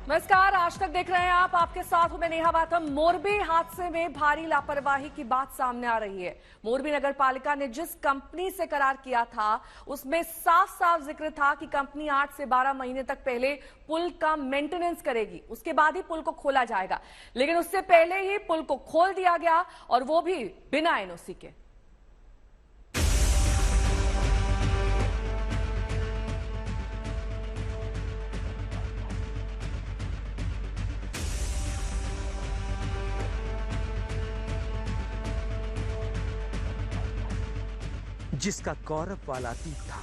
नमस्कार, आज तक देख रहे हैं आप। आपके साथ हूं मैं नेहा बाथम। मोरबी हादसे में भारी लापरवाही की बात सामने आ रही है। मोरबी नगर पालिका ने जिस कंपनी से करार किया था उसमें साफ साफ जिक्र था कि कंपनी 8 से 12 महीने तक पहले पुल का मेंटेनेंस करेगी, उसके बाद ही पुल को खोला जाएगा। लेकिन उससे पहले ही पुल को खोल दिया गया और वो भी बिना एनओसी के। जिसका गौरव वाला अतीत था,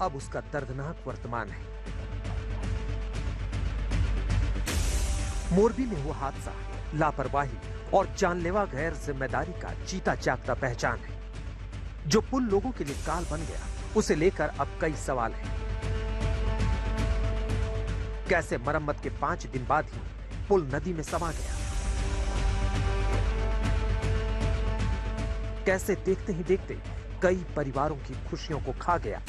अब उसका दर्दनाक वर्तमान है। मोरबी में हुआ हादसा लापरवाही और जानलेवा गैर जिम्मेदारी का जीता जागता पहचान है। जो पुल लोगों के लिए काल बन गया, उसे लेकर अब कई सवाल हैं। कैसे मरम्मत के 5 दिन बाद ही पुल नदी में समा गया? कैसे देखते ही देखते कई परिवारों की खुशियों को खा गया?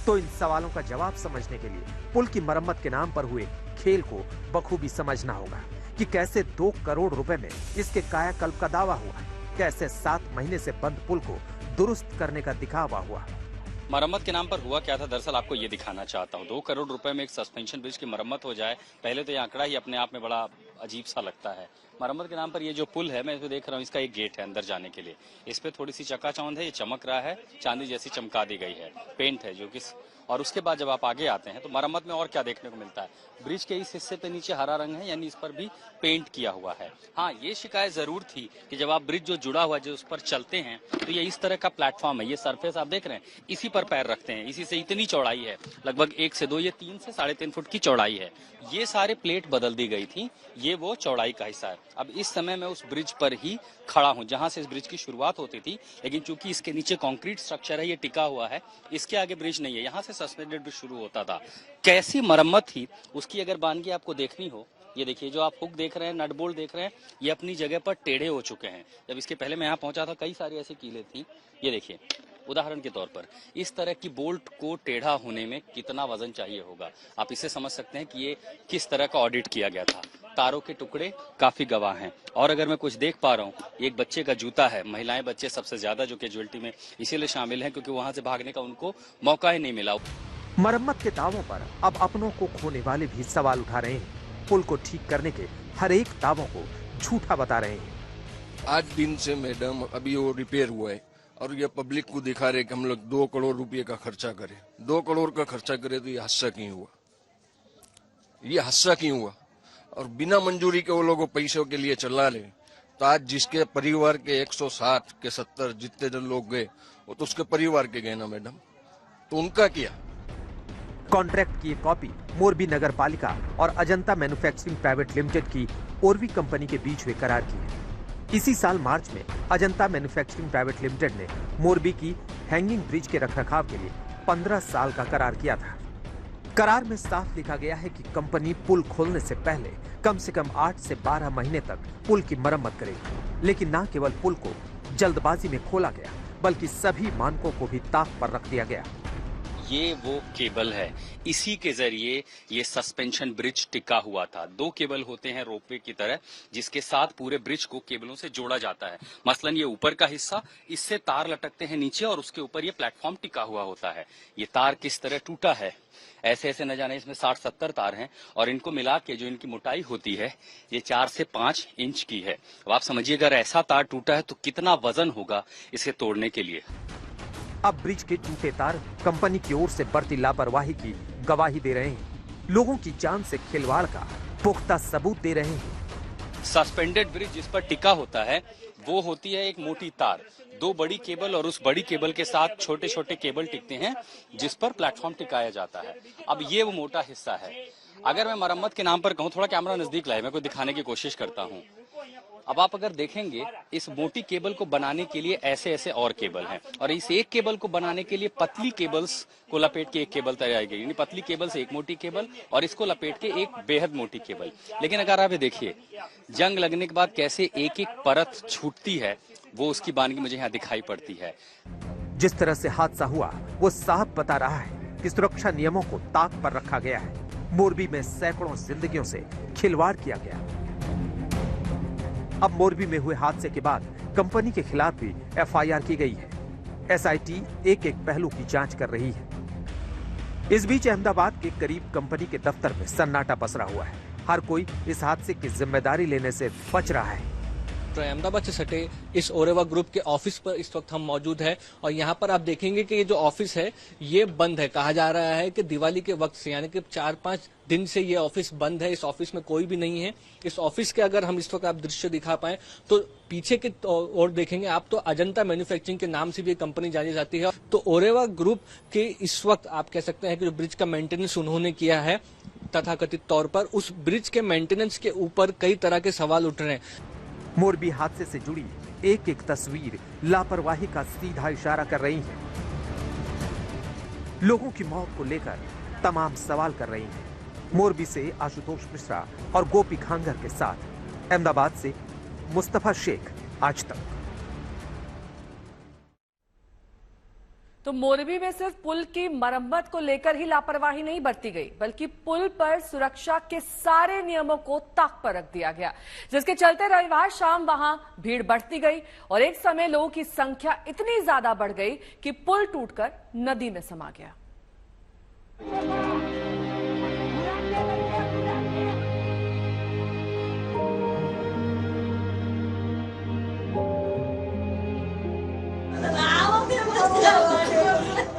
तो इन सवालों का जवाब समझने के लिए पुल की मरम्मत के नाम पर हुए खेल को बखूबी समझना होगा कि कैसे 2 करोड़ रुपए में इसके कायाकल्प का दावा हुआ, कैसे 7 महीने से बंद पुल को दुरुस्त करने का दिखावा हुआ। मरम्मत के नाम पर हुआ क्या था, दरअसल आपको ये दिखाना चाहता हूँ। 2 करोड़ रुपए में एक सस्पेंशन ब्रिज की मरम्मत हो जाए, पहले तो ये आंकड़ा ही अपने आप में बड़ा अजीब सा लगता है। मरम्मत के नाम पर ये जो पुल है, मैं इसको देख रहा हूँ, इसका एक गेट है अंदर जाने के लिए। इस पे थोड़ी सी चकाचौंध है, ये चमक रहा है, चांदी जैसी चमका दी गई है, पेंट है जो कि। और उसके बाद जब आप आगे आते हैं तो मरम्मत में और क्या देखने को मिलता है, ब्रिज के इस हिस्से पे नीचे हरा रंग है, यानी इस पर भी पेंट किया हुआ है। हाँ, ये शिकायत जरूर थी कि जब आप ब्रिज जो जुड़ा हुआ है, जो उस पर चलते हैं, तो ये इस तरह का प्लेटफॉर्म है, ये सरफेस आप देख रहे हैं, इसी पर पैर रखते हैं, इसी से इतनी चौड़ाई है, लगभग 1 से 2, ये 3 से 3.5 फुट की चौड़ाई है। ये सारे प्लेट बदल दी गई थी, ये वो चौड़ाई का हिस्सा है। अब इस समय मैं उस ब्रिज पर ही खड़ा हूं जहां से इस ब्रिज की शुरुआत होती थी, लेकिन चूंकि इसके नीचे कंक्रीट स्ट्रक्चर है, ये टिका हुआ है, इसके आगे ब्रिज नहीं है, यहां से सस्पेंडेड ब्रिज शुरू होता था। कैसी मरम्मत थी उसकी अगर बानगी आपको देखनी हो, ये देखिए जो आप हुक देख रहे हैं, नट बोल्ट देख रहे हैं, ये अपनी जगह पर टेढ़े हो चुके हैं। जब इसके पहले मैं यहाँ पहुंचा था, कई सारी ऐसी कीलें थी। ये देखिए, उदाहरण के तौर पर इस तरह की बोल्ट को टेढ़ा होने में कितना वजन चाहिए होगा, आप इसे समझ सकते हैं कि ये किस तरह का ऑडिट किया गया था। तारों के टुकड़े काफी गवाह हैं। और अगर मैं कुछ देख पा रहा हूँ, एक बच्चे का जूता है। महिलाएं, बच्चे सबसे ज्यादा जो कैजुअलिटी में इसीलिए शामिल हैं क्योंकि वहां से भागने का उनको मौका ही नहीं मिला। मरम्मत के दावों पर अब अपनों को खोने वाले भी सवाल उठा रहे हैं। पुल को ठीक करने के हर एक दावों को झूठा बता रहे हैं। 8 दिन से मैडम अभी वो रिपेयर हुआ है और ये पब्लिक को दिखा रहे कि हम लोग 2 करोड़ रुपए का खर्चा करें। 2 करोड़ का खर्चा करे तो ये हादसा क्यों हुआ? ये हादसा क्यों हुआ? और बिना मंजूरी के वो लोग पैसों के लिए चला रहे। तो आज जिसके परिवार के 160 के 70 जितने जन लोग गए, वो तो उसके परिवार के गए ना मैडम, तो उनका क्या? कॉन्ट्रैक्ट की कॉपी मोरबी नगर पालिका और अजंता मैन्युफैक्चरिंग प्राइवेट लिमिटेड की ओरवी कंपनी के बीच हुए करार की है। इसी साल मार्च में अजंता मैन्युफैक्चरिंग प्राइवेट लिमिटेड ने मोरबी की हैंगिंग ब्रिज के रखरखाव के लिए 15 साल का करार किया था। करार में साफ लिखा गया है कि कंपनी पुल खोलने से पहले कम से कम 8 से 12 महीने तक पुल की मरम्मत करेगी। लेकिन न केवल पुल को जल्दबाजी में खोला गया, बल्कि सभी मानकों को भी ताक पर रख दिया गया। ये वो केबल है, इसी के जरिए ये सस्पेंशन ब्रिज टिका हुआ था। 2 केबल होते हैं रोपवे की तरह, जिसके साथ पूरे ब्रिज को केबलों से जोड़ा जाता है। मसलन ये ऊपर का हिस्सा, इससे तार लटकते हैं नीचे और उसके ऊपर ये प्लेटफॉर्म टिका हुआ होता है। ये तार किस तरह टूटा है, ऐसे ऐसे न जाने इसमें 60-70 तार हैं और इनको मिला के जो इनकी मोटाई होती है, ये 4 से 5 इंच की है। अब आप समझिए, अगर ऐसा तार टूटा है तो कितना वजन होगा इसे तोड़ने के लिए। अब ब्रिज के टूटे तार कंपनी की ओर से बढ़ती लापरवाही की गवाही दे रहे हैं। लोगों की जान से खिलवाड़ का पुख्ता सबूत दे रहे हैं। सस्पेंडेड ब्रिज जिस पर टिका होता है वो होती है एक मोटी तार, 2 बड़ी केबल और उस बड़ी केबल के साथ छोटे छोटे केबल टिकते हैं जिस पर प्लेटफॉर्म टिकाया जाता है। अब ये वो मोटा हिस्सा है। अगर मैं मरम्मत के नाम पर कहूँ, थोड़ा कैमरा नजदीक लाए, मैं को दिखाने की कोशिश करता हूँ। अब आप अगर देखेंगे, इस मोटी केबल को बनाने के लिए ऐसे ऐसे और केबल हैं और इस एक केबल को बनाने के लिए पतली केबल्स को लपेट के एक केबल तैयार की गई, यानी पतली केबल से एक मोटी केबल और इसको लपेट के एक बेहद मोटी केबल। लेकिन अगर आप ये देखिए, जंग लगने के बाद कैसे एक एक परत छूटती है, वो उसकी बानगी मुझे यहाँ दिखाई पड़ती है। जिस तरह से हादसा हुआ वो साफ बता रहा है कि सुरक्षा नियमों को ताक पर रखा गया है। मोरबी में सैकड़ों जिंदगियों से खिलवाड़ किया गया। अब मोरबी में हुए हादसे के बाद कंपनी के खिलाफ भी एफआईआर की गई है। एसआईटी एक एक पहलू की जांच कर रही है। इस बीच अहमदाबाद के करीब कंपनी के दफ्तर में सन्नाटा पसरा हुआ है। हर कोई इस हादसे की जिम्मेदारी लेने से बच रहा है। अहमदाबाद से सटे इस ओरेवा ग्रुप के ऑफिस पर इस वक्त हम मौजूद हैं और यहाँ पर आप देखेंगे कि ये जो ऑफिस है ये बंद है। कहा जा रहा है कि दिवाली के वक्त से यानी कि 4-5 दिन से ये ऑफिस बंद है। इस ऑफिस में कोई भी नहीं है। इस ऑफिस के अगर हम इस वक्त आप दृश्य दिखा पाए तो पीछे के और देखेंगे आप तो अजंता मैन्युफैक्चरिंग के नाम से भी ये कंपनी जानी जाती है। तो ओरेवा ग्रुप के इस वक्त आप कह सकते हैं कि जो ब्रिज का मेंटेनेंस उन्होंने किया है तथाकथित तौर पर, उस ब्रिज के मेंटेनेंस के ऊपर कई तरह के सवाल उठ रहे हैं। मोरबी हादसे से जुड़ी एक एक तस्वीर लापरवाही का सीधा इशारा कर रही है। लोगों की मौत को लेकर तमाम सवाल कर रही है। मोरबी से आशुतोष मिश्रा और गोपी खांगर के साथ अहमदाबाद से मुस्तफा शेख, आज तक। तो मोरबी में सिर्फ पुल की मरम्मत को लेकर ही लापरवाही नहीं बरती गई, बल्कि पुल पर सुरक्षा के सारे नियमों को ताक पर रख दिया गया, जिसके चलते रविवार शाम वहां भीड़ बढ़ती गई और एक समय लोगों की संख्या इतनी ज्यादा बढ़ गई कि पुल टूटकर नदी में समा गया।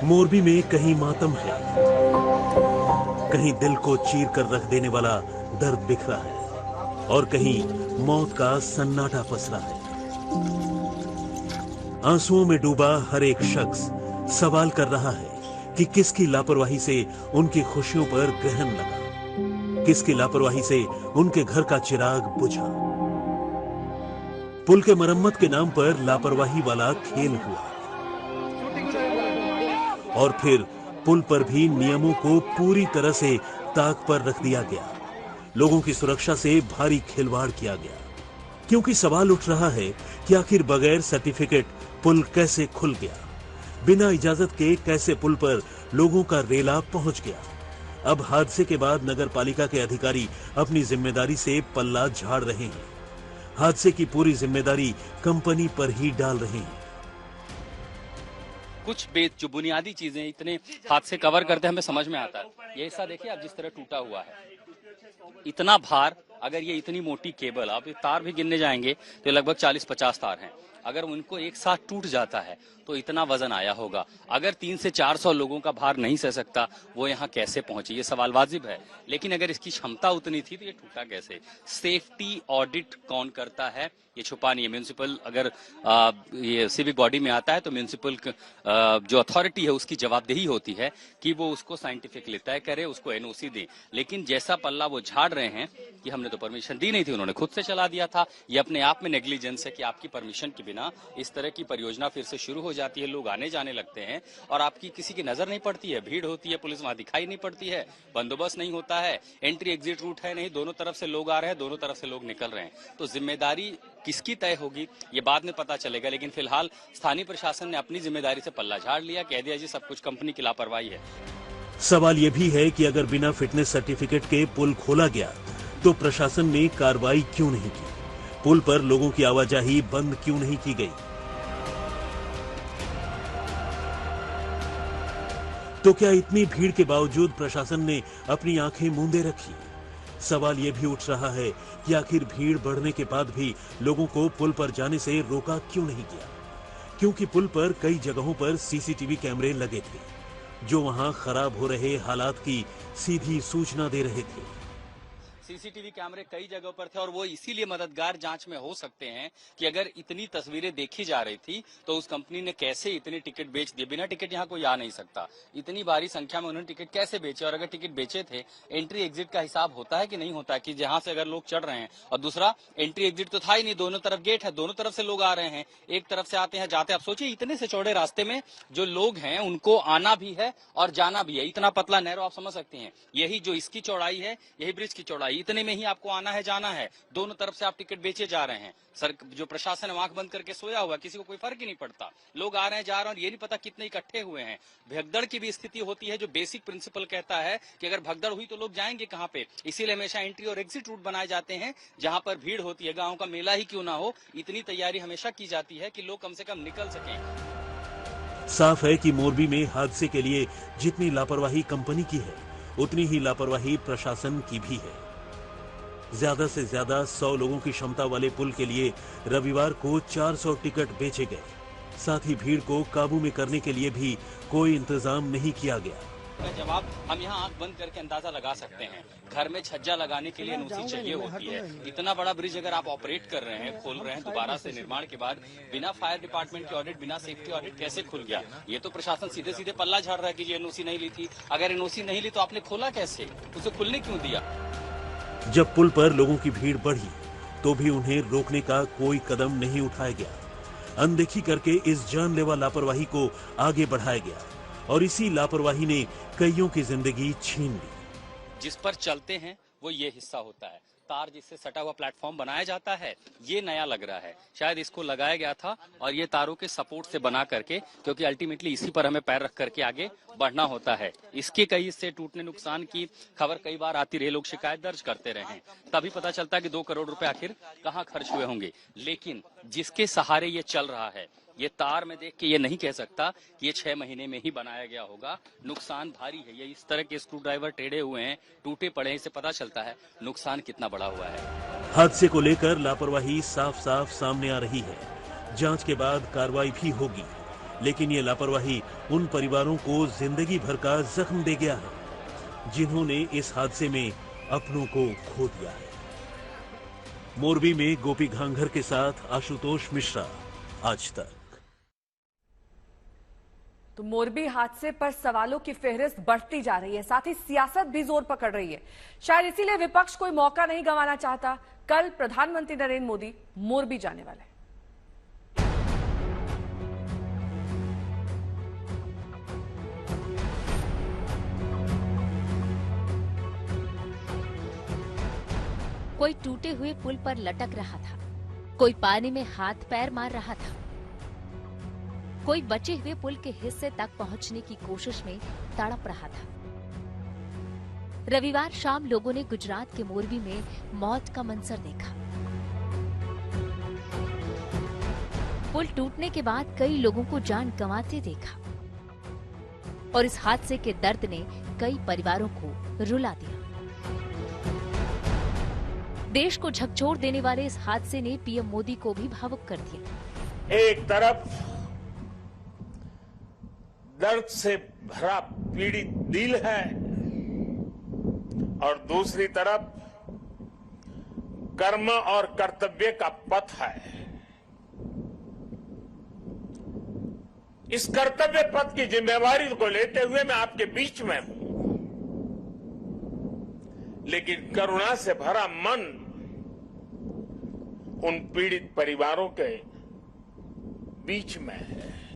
मोरबी में कहीं मातम है, कहीं दिल को चीर कर रख देने वाला दर्द बिखरा है और कहीं मौत का सन्नाटा पसरा है। आंसुओं में डूबा हर एक शख्स सवाल कर रहा है कि किसकी लापरवाही से उनकी खुशियों पर ग्रहण लगा, किसकी लापरवाही से उनके घर का चिराग बुझा। पुल के मरम्मत के नाम पर लापरवाही वाला खेल हुआ और फिर पुल पर भी नियमों को पूरी तरह से ताक पर रख दिया गया। लोगों की सुरक्षा से भारी खिलवाड़ किया गया, क्योंकि सवाल उठ रहा है कि आखिर बगैर सर्टिफिकेट पुल कैसे खुल गया, बिना इजाजत के कैसे पुल पर लोगों का रेला पहुंच गया। अब हादसे के बाद नगर पालिका के अधिकारी अपनी जिम्मेदारी से पल्ला झाड़ रहे हैं। हादसे की पूरी जिम्मेदारी कंपनी पर ही डाल रहे हैं। कुछ जो बुनियादी चीजें इतने हाथ से कवर करते हैं हमें समझ में आता है। ये हिस्सा देखिए आप, जिस तरह टूटा हुआ है, इतना भार, अगर ये इतनी मोटी केबल, आप तार भी गिनने जाएंगे तो लगभग 40-50 तार हैं, अगर उनको एक साथ टूट जाता है तो इतना वजन आया होगा। अगर 300 से 400 लोगों का भार नहीं सह सकता, वो यहाँ कैसे पहुंचे, ये सवाल वाजिब है। लेकिन अगर इसकी क्षमता उतनी थी तो ये टूटा कैसे? सेफ्टी ऑडिट कौन करता है, ये छुपा नहीं है। म्यूनिसिपल अगर ये सिविक बॉडी में आता है तो म्यूनिसिपल जो अथॉरिटी है उसकी जवाबदेही होती है कि वो उसको साइंटिफिकली तय करे, उसको एनओसी दे। लेकिन जैसा पल्ला वो झाड़ रहे हैं कि हमने तो परमिशन दी नहीं थी, उन्होंने खुद से चला दिया था, ये अपने आप में नेग्लिजेंस है कि आपकी परमिशन के बिना इस तरह की परियोजना फिर से शुरू हो जाती है, लोग आने जाने लगते हैं और आपकी किसी की नजर नहीं पड़ती है, भीड़ होती है, पुलिस वहां दिखाई नहीं पड़ती है, बंदोबस्त नहीं होता है, एंट्री एग्जिट रूट है नहीं, दोनों तरफ से लोग आ रहे हैं, दोनों तरफ से लोग निकल रहे हैं। तो जिम्मेदारी किसकी तय होगी ये बाद में पता चलेगा, लेकिन फिलहाल स्थानीय प्रशासन ने अपनी जिम्मेदारी से पल्ला झाड़ लिया, कह दिया जी सब कुछ कंपनी की लापरवाही है। सवाल यह भी है कि अगर बिना फिटनेस सर्टिफिकेट के पुल खोला गया तो प्रशासन ने कार्रवाई क्यों नहीं की? पुल पर लोगों की आवाजाही बंद क्यों नहीं की गई? तो क्या इतनी भीड़ के बावजूद प्रशासन ने अपनी आंखें मूंदे रखी? सवाल यह भी उठ रहा है कि आखिर भीड़ बढ़ने के बाद भी लोगों को पुल पर जाने से रोका क्यों नहीं गया? क्योंकि पुल पर कई जगहों पर सीसीटीवी कैमरे लगे थे, जो वहां खराब हो रहे हालात की सीधी सूचना दे रहे थे। सीसीटीवी कैमरे कई जगहों पर थे और वो इसीलिए मददगार जांच में हो सकते हैं कि अगर इतनी तस्वीरें देखी जा रही थी तो उस कंपनी ने कैसे इतने टिकट बेच दिए। बिना टिकट यहाँ कोई आ नहीं सकता, इतनी भारी संख्या में उन्होंने टिकट कैसे बेचे? और अगर टिकट बेचे थे, एंट्री एग्जिट का हिसाब होता है कि नहीं होता, कि जहां से अगर लोग चढ़ रहे हैं, और दूसरा एंट्री एग्जिट तो था ही नहीं, दोनों तरफ गेट है, दोनों तरफ से लोग आ रहे हैं, एक तरफ से आते हैं जाते हैं। आप सोचिए इतने से चौड़े रास्ते में जो लोग हैं उनको आना भी है और जाना भी है, इतना पतला नहर आप समझ सकते हैं। यही जो इसकी चौड़ाई है, यही ब्रिज की चौड़ाई इतने में ही आपको आना है जाना है, दोनों तरफ से आप टिकट बेचे जा रहे हैं। सर जो प्रशासन है आंख बंद करके सोया हुआ, किसी को कोई फर्क ही नहीं पड़ता। लोग आ रहे हैं जा रहे हैं और ये नहीं पता कितने इकट्ठे हुए हैं। भगदड़ की भी स्थिति होती है, जो बेसिक प्रिंसिपल कहता है कि अगर भगदड़ हुई तो लोग जाएंगे कहाँ पे। इसीलिए हमेशा एंट्री और एग्जिट रूट बनाए जाते हैं जहां पर भीड़ होती है। गाँव का मेला ही क्यों ना हो, इतनी तैयारी हमेशा की जाती है कि लोग कम से कम निकल सकें। साफ है कि मोरबी में हादसे के लिए जितनी लापरवाही कंपनी की है, उतनी ही लापरवाही प्रशासन की भी है। ज्यादा से ज्यादा 100 लोगों की क्षमता वाले पुल के लिए रविवार को 400 टिकट बेचे गए। साथ ही भीड़ को काबू में करने के लिए भी कोई इंतजाम नहीं किया गया। जवाब हम यहाँ आंख बंद करके अंदाजा लगा सकते हैं। घर में छज्जा लगाने के लिए एनओसी चाहिए होती है। इतना बड़ा ब्रिज अगर आप ऑपरेट कर रहे हैं, खोल रहे हैं दोबारा से निर्माण के बाद, बिना फायर डिपार्टमेंट के ऑडिट, बिना सेफ्टी ऑडिट कैसे खुल गया? ये तो प्रशासन सीधे सीधे पल्ला झाड़ रहा है कि एनओसी नहीं ली थी। अगर एनओसी नहीं ली तो आपने खोला कैसे? उसे खुलने क्यों दिया? जब पुल पर लोगों की भीड़ बढ़ी तो भी उन्हें रोकने का कोई कदम नहीं उठाया गया। अनदेखी करके इस जानलेवा लापरवाही को आगे बढ़ाया गया और इसी लापरवाही ने कईयों की जिंदगी छीन ली। जिस पर चलते हैं वो ये हिस्सा होता है, तार जिससे सटा हुआ प्लेटफॉर्म बनाया जाता है, ये नया लग रहा है। शायद इसको लगाया गया था और ये तारों के सपोर्ट से बना करके, क्योंकि अल्टीमेटली इसी पर हमें पैर रख करके आगे बढ़ना होता है। इसके कई हिस्से टूटने, नुकसान की खबर कई बार आती रही, लोग शिकायत दर्ज करते रहे हैं, तभी पता चलता है कि 2 करोड़ रुपए आखिर कहाँ खर्च हुए होंगे। लेकिन जिसके सहारे ये चल रहा है, ये तार में देख के ये नहीं कह सकता कि ये 6 महीने में ही बनाया गया होगा। नुकसान भारी है। ये इस तरह के स्क्रू ड्राइवर टेढ़े हुए हैं, टूटे पड़े हैं, इससे पता चलता है नुकसान कितना बड़ा हुआ है। हादसे को लेकर लापरवाही साफ साफ सामने आ रही है। जांच के बाद कार्रवाई भी होगी, लेकिन ये लापरवाही उन परिवारों को जिंदगी भर का जख्म दे गया है जिन्होंने इस हादसे में अपनों को खो दिया है। मोरबी में गोपी घांघर के साथ आशुतोष मिश्रा, आज तक। तो मोरबी हादसे पर सवालों की फेहरिस्त बढ़ती जा रही है, साथ ही सियासत भी जोर पकड़ रही है। शायद इसीलिए विपक्ष कोई मौका नहीं गंवाना चाहता। कल प्रधानमंत्री नरेंद्र मोदी मोरबी जाने वाले हैं। कोई टूटे हुए पुल पर लटक रहा था, कोई पानी में हाथ पैर मार रहा था, कोई बचे हुए पुल के हिस्से तक पहुंचने की कोशिश में तड़प रहा था। रविवार शाम लोगों ने गुजरात के मोरबी में मौत का मंजर देखा। पुल टूटने के बाद कई लोगों को जान गंवाते देखा और इस हादसे के दर्द ने कई परिवारों को रुला दिया। देश को झकझोर देने वाले इस हादसे ने पीएम मोदी को भी भावुक कर दिया। एक तरफ दर्द से भरा पीड़ित दिल है और दूसरी तरफ कर्म और कर्तव्य का पथ है। इस कर्तव्य पथ की जिम्मेवारी को लेते हुए मैं आपके बीच में हूं, लेकिन करुणा से भरा मन उन पीड़ित परिवारों के बीच में है।